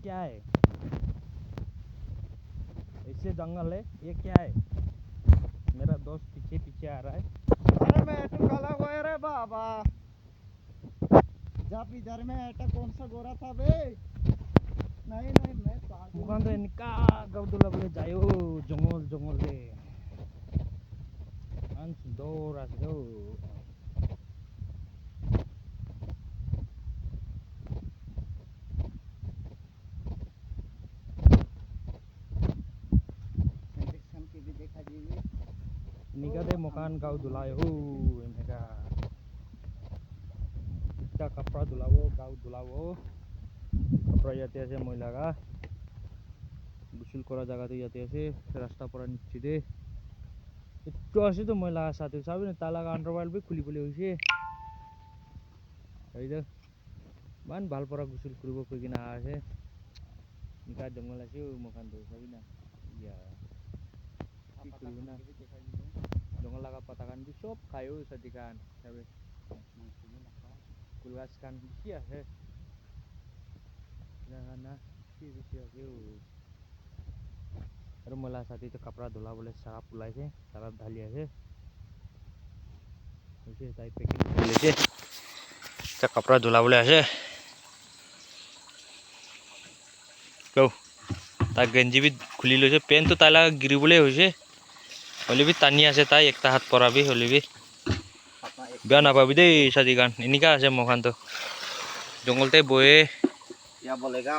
क्या है? इससे जंगल है, ये क्या है? मेरा दोस्त पीछे पीछे आ रहा है। अरे मैं तो काला हुआ है रे बाबा। जब इधर में ऐटा कौन सा गोरा था बे? नहीं नहीं मैं bukan tuh nikah kau dulu boleh jayo jongol jongol deh kan sendor asdo संरक्षण के भी देखा जाइए। nikah deh makan kau dulu mereka kita kapra dulu kau dulu kapra jati আছে মহিলারা গোসল করা জায়গাতে jati আছে রাস্তা পরা নিচে দে একটু আছে তো মহিলা সাথে সাবি না তালা আন্ডারওয়ার্ল্ড भी খুলি খুলি হইছে এই যে মান ভাল পরা গোসল কৰিব কই কিনা আছে নিকা জঙ্গল আছে মখান তো সাবি না ইয়া কি কৰিব না জঙ্গল লাগা পাতাকান भी সব খায়ো সাদিকান সাবে কুলগাছ কান কি আছে না না কি বেশি আছে আৰু মলা সাথী তো কাপড়া ধোলা বলে সারা পুলাইছে সারা ঢালি আছে হইছে তাই পেকিং করে লেছে তা কাপড়া ধোলা বলে আছে কও তা গঞ্জি भी খুলি লৈছে পেন তো তালা গিরিবলে হইছে হলে भी টানি আছে তাই একটা হাত পরাবি হলে भी বেয়া নাপাবি দেই সাদিকান এনিকা আছে মখান তো জঙ্গলতে বয়ে क्या बोलेगा?